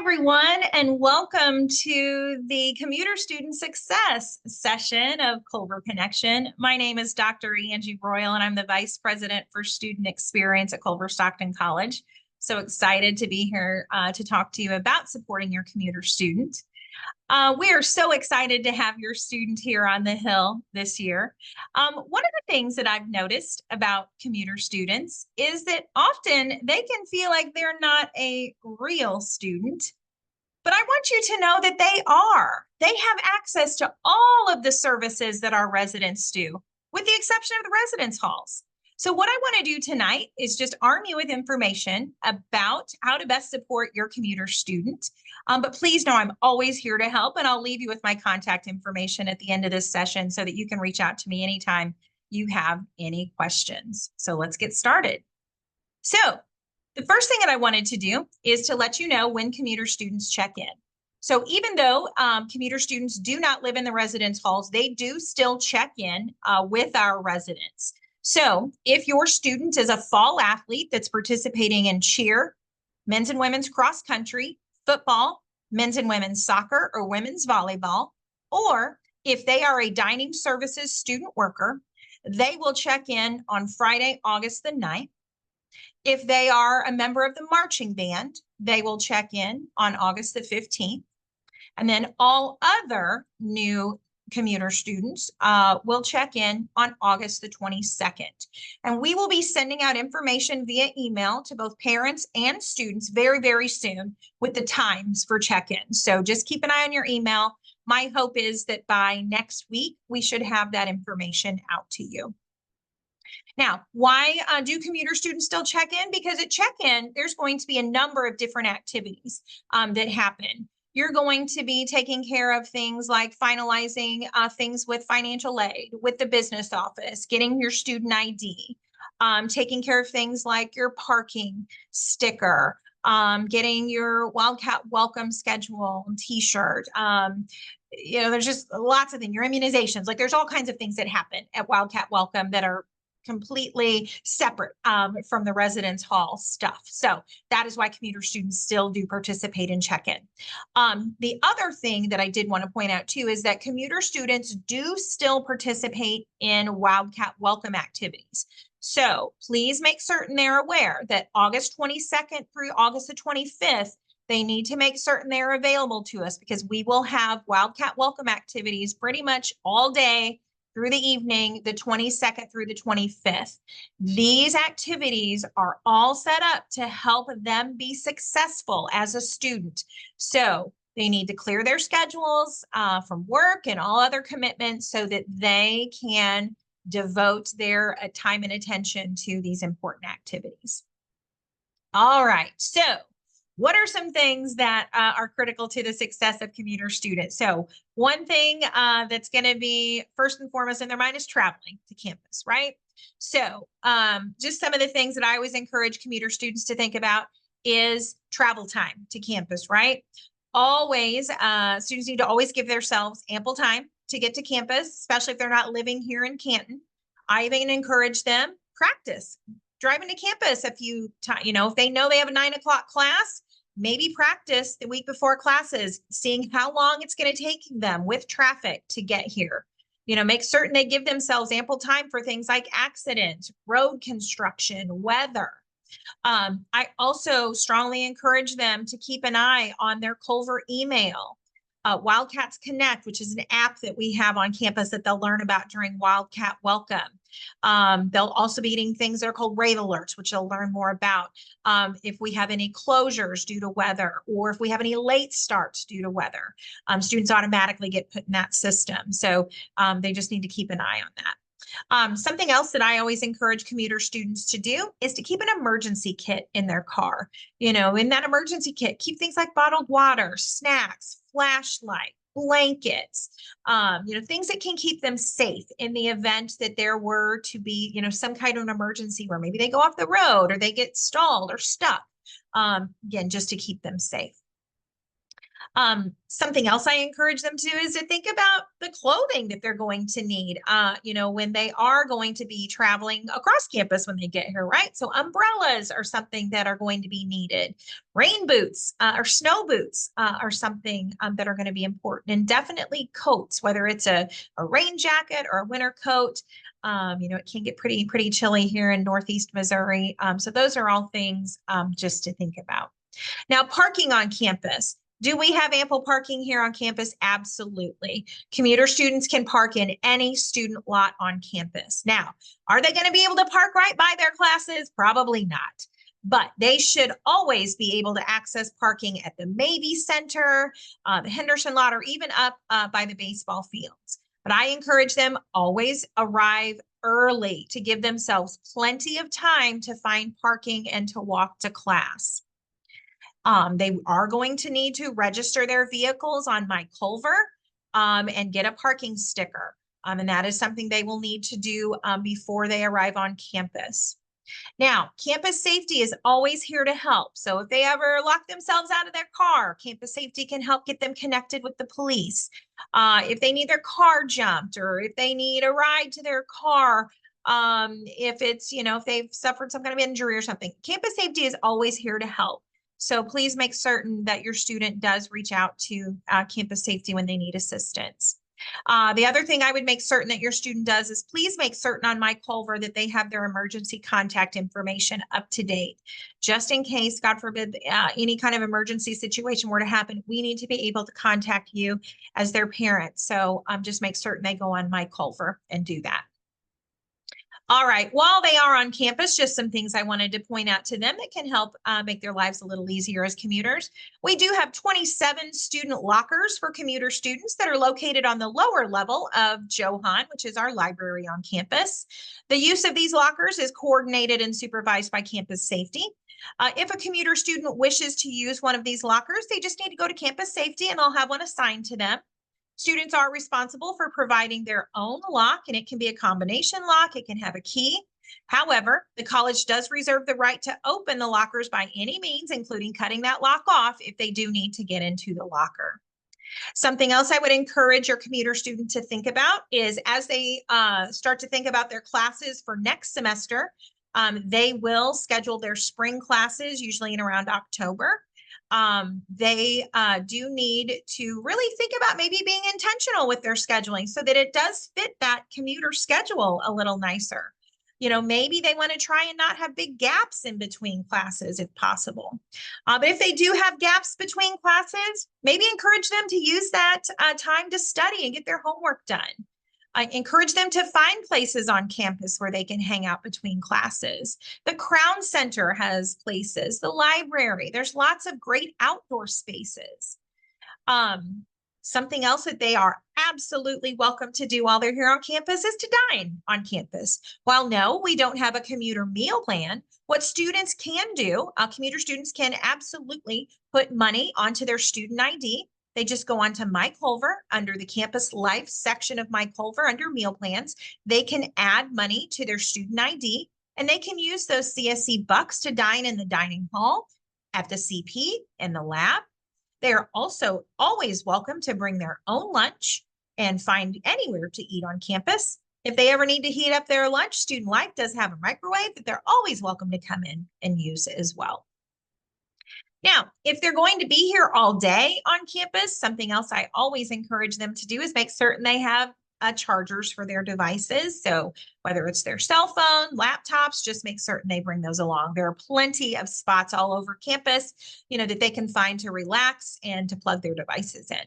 everyone, and welcome to the Commuter Student Success session of Culver Connection. My name is Dr. Angie Royal, and I'm the Vice President for Student Experience at Culver-Stockton College. So excited to be here to talk to you about supporting your commuter student. We are so excited to have your student here on the Hill this year. One of the things that I've noticed about commuter students is that often they can feel like they're not a real student, but I want you to know that they are. They have access to all of the services that our residents do, with the exception of the residence halls. So what I want to do tonight is just arm you with information about how to best support your commuter student. But please know I'm always here to help, and I'll leave you with my contact information at the end of this session so that you can reach out to me anytime you have any questions. So let's get started. So the first thing that I wanted to do is to let you know when commuter students check in. So even though commuter students do not live in the residence halls, they do still check in with our residents. So if your student is a fall athlete that's participating in cheer, men's and women's cross country, football, men's and women's soccer, or women's volleyball, or if they are a dining services student worker, they will check in on Friday, August the 9th. If they are a member of the marching band, they will check in on August the 15th. And then all other new commuter students will check in on August the 22nd. And we will be sending out information via email to both parents and students very, very soon with the times for check-in. So just keep an eye on your email. My hope is that by next week, we should have that information out to you. Now, why do commuter students still check in? Because at check-in, there's going to be a number of different activities that happen. You're going to be taking care of things like finalizing things with financial aid, with the business office, getting your student ID, taking care of things like your parking sticker, getting your Wildcat Welcome schedule and t-shirt. There's just lots of things, your immunizations, like there's all kinds of things that happen at Wildcat Welcome that are completely separate from the residence hall stuff. So that is why commuter students still do participate in check-in. The other thing that I did want to point out too is that commuter students do still participate in Wildcat Welcome activities. So please make certain they're aware that August 22nd through August the 25th, they need to make certain they're available to us because we will have Wildcat Welcome activities pretty much all day through the evening, the 22nd through the 25th. These activities are all set up to help them be successful as a student. So they need to clear their schedules from work and all other commitments so that they can devote their time and attention to these important activities. All right, so what are some things that are critical to the success of commuter students? So one thing that's going to be first and foremost in their mind is traveling to campus, right? So just some of the things that I always encourage commuter students to think about is travel time to campus, right? Always, students need to always give themselves ample time to get to campus, especially if they're not living here in Canton. I even encourage them practice driving to campus if if they know they have a 9 o'clock class, maybe practice the week before classes, seeing how long it's going to take them with traffic to get here. Make certain they give themselves ample time for things like accidents, road construction, weather. I also strongly encourage them to keep an eye on their Culver email. Wildcats Connect, which is an app that we have on campus that they'll learn about during Wildcat Welcome. They'll also be getting things that are called rate alerts, which they'll learn more about if we have any closures due to weather or if we have any late starts due to weather. Students automatically get put in that system. So they just need to keep an eye on that. Something else that I always encourage commuter students to do is to keep an emergency kit in their car. In that emergency kit, keep things like bottled water, snacks, flashlight, blankets, things that can keep them safe in the event that there were to be, some kind of an emergency where maybe they go off the road or they get stalled or stuck. Again, just to keep them safe. Something else I encourage them to do is to think about the clothing that they're going to need, when they are going to be traveling across campus when they get here, right? So umbrellas are something that are going to be needed. Rain boots or snow boots are something that are going to be important, and definitely coats, whether it's a rain jacket or a winter coat. It can get pretty chilly here in Northeast Missouri. So those are all things just to think about. Now, parking on campus. Do we have ample parking here on campus? Absolutely. Commuter students can park in any student lot on campus. Now, are they going to be able to park right by their classes? Probably not. But they should always be able to access parking at the Mabee Center, the Henderson lot, or even up by the baseball fields. But I encourage them always arrive early to give themselves plenty of time to find parking and to walk to class. They are going to need to register their vehicles on My Culver and get a parking sticker. And that is something they will need to do before they arrive on campus. Now, campus safety is always here to help. So if they ever lock themselves out of their car, campus safety can help get them connected with the police. If they need their car jumped, or if they need a ride to their car, if it's, if they've suffered some kind of injury or something, campus safety is always here to help. So please make certain that your student does reach out to campus safety when they need assistance. The other thing I would make certain that your student does is please make certain on My Culver that they have their emergency contact information up to date. Just in case, God forbid, any kind of emergency situation were to happen, we need to be able to contact you as their parent. So just make certain they go on My Culver and do that. All right, while they are on campus, just some things I wanted to point out to them that can help make their lives a little easier as commuters. We do have 27 student lockers for commuter students that are located on the lower level of Johann, which is our library on campus. The use of these lockers is coordinated and supervised by campus safety. If a commuter student wishes to use one of these lockers, they just need to go to campus safety and they'll have one assigned to them. Students are responsible for providing their own lock, and it can be a combination lock. It can have a key. However, the college does reserve the right to open the lockers by any means, including cutting that lock off if they do need to get into the locker. Something else I would encourage your commuter student to think about is as they start to think about their classes for next semester, they will schedule their spring classes usually in around October. They do need to really think about maybe being intentional with their scheduling so that it does fit that commuter schedule a little nicer. Maybe they want to try and not have big gaps in between classes if possible. But if they do have gaps between classes, maybe encourage them to use that time to study and get their homework done. I encourage them to find places on campus where they can hang out between classes. The Crown Center has places, the library, there's lots of great outdoor spaces. Something else that they are absolutely welcome to do while they're here on campus is to dine on campus. While no, we don't have a commuter meal plan, what students can do, commuter students can absolutely put money onto their student ID. They just go on to My Culver under the Campus Life section of My Culver under meal plans. They can add money to their student ID, and they can use those CSC bucks to dine in the dining hall, at the CP, in the lab. They are also always welcome to bring their own lunch and find anywhere to eat on campus. If they ever need to heat up their lunch, Student Life does have a microwave that they're always welcome to come in and use as well. Now, if they're going to be here all day on campus, something else I always encourage them to do is make certain they have chargers for their devices. So whether it's their cell phone, laptops, just make certain they bring those along. There are plenty of spots all over campus, that they can find to relax and to plug their devices in.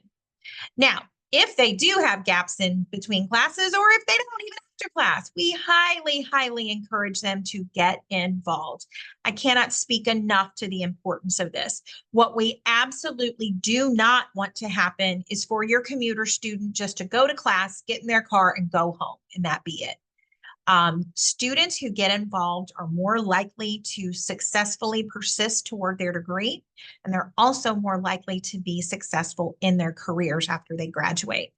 Now, if they do have gaps in between classes, or if they don't even after class, we highly encourage them to get involved. I cannot speak enough to the importance of this. What we absolutely do not want to happen is for your commuter student just to go to class, get in their car, and go home, and that be it. Students who get involved are more likely to successfully persist toward their degree, and they're also more likely to be successful in their careers after they graduate.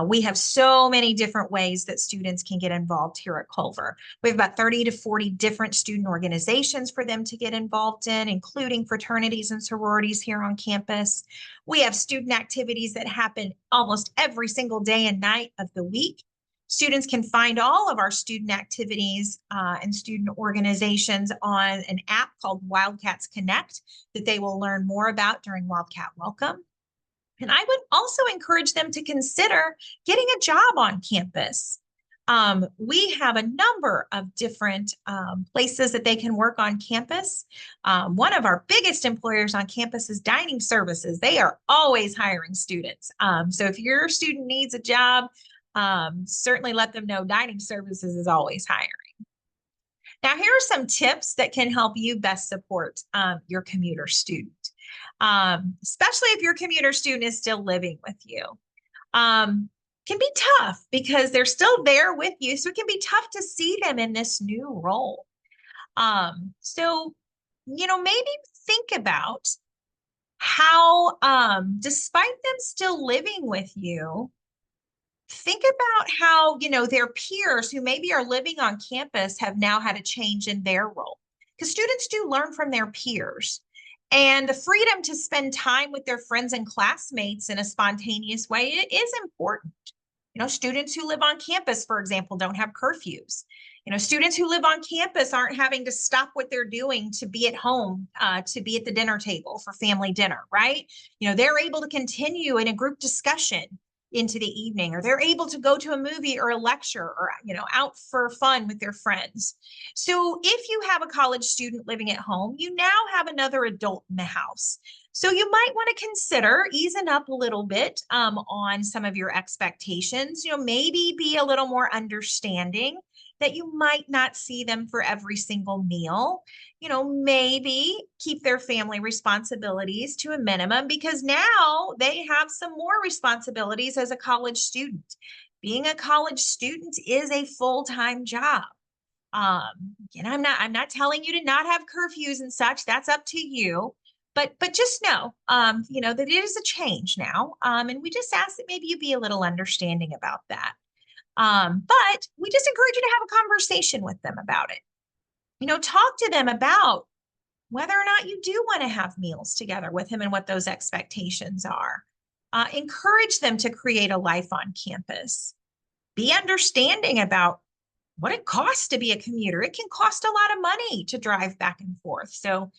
We have so many different ways that students can get involved here at Culver. We have about 30 to 40 different student organizations for them to get involved in, including fraternities and sororities here on campus. We have student activities that happen almost every single day and night of the week. Students can find all of our student activities and student organizations on an app called Wildcats Connect that they will learn more about during Wildcat Welcome. And I would also encourage them to consider getting a job on campus. We have a number of different places that they can work on campus. One of our biggest employers on campus is dining services. They are always hiring students. So if your student needs a job, certainly let them know dining services is always hiring. Now, here are some tips that can help you best support your commuter student, especially if your commuter student is still living with you. Can be tough because they're still there with you, so it can be tough to see them in this new role. So, maybe think about how, despite them still living with you, think about how, their peers who maybe are living on campus have now had a change in their role. Because students do learn from their peers. And the freedom to spend time with their friends and classmates in a spontaneous way is important. Students who live on campus, for example, don't have curfews. Students who live on campus aren't having to stop what they're doing to be at home, to be at the dinner table for family dinner, right? They're able to continue in a group discussion into the evening, or they're able to go to a movie or a lecture or, out for fun with their friends. So if you have a college student living at home, you now have another adult in the house. So you might want to consider easing up a little bit on some of your expectations, maybe be a little more understanding that you might not see them for every single meal. Maybe keep their family responsibilities to a minimum because now they have some more responsibilities as a college student. Being a college student is a full-time job. I'm not telling you to not have curfews and such. That's up to you. But just know, that it is a change now. And we just ask that maybe you be a little understanding about that. But we just encourage you to have a conversation with them about it. Talk to them about whether or not you do want to have meals together with him and what those expectations are. Encourage them to create a life on campus. Be understanding about what it costs to be a commuter. It can cost a lot of money to drive back and forth. So,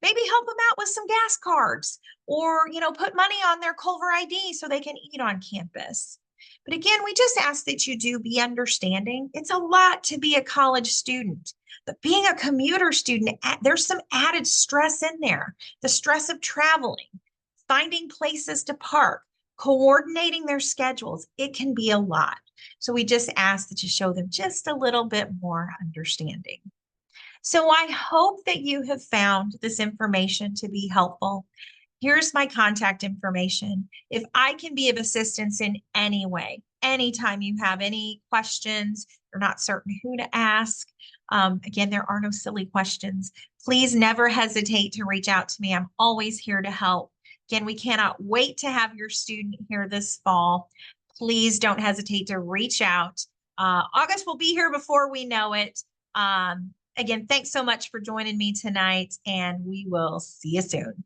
maybe help them out with some gas cards or, put money on their Culver ID so they can eat on campus. But again, we just ask that you do be understanding. It's a lot to be a college student, but being a commuter student, there's some added stress in there. The stress of traveling, finding places to park, coordinating their schedules. It can be a lot. So we just ask that you show them just a little bit more understanding. So I hope that you have found this information to be helpful. Here's my contact information. If I can be of assistance in any way, anytime you have any questions, you're not certain who to ask. Again, there are no silly questions. Please never hesitate to reach out to me. I'm always here to help. Again, we cannot wait to have your student here this fall. Please don't hesitate to reach out. August will be here before we know it. Again, thanks so much for joining me tonight, and we will see you soon.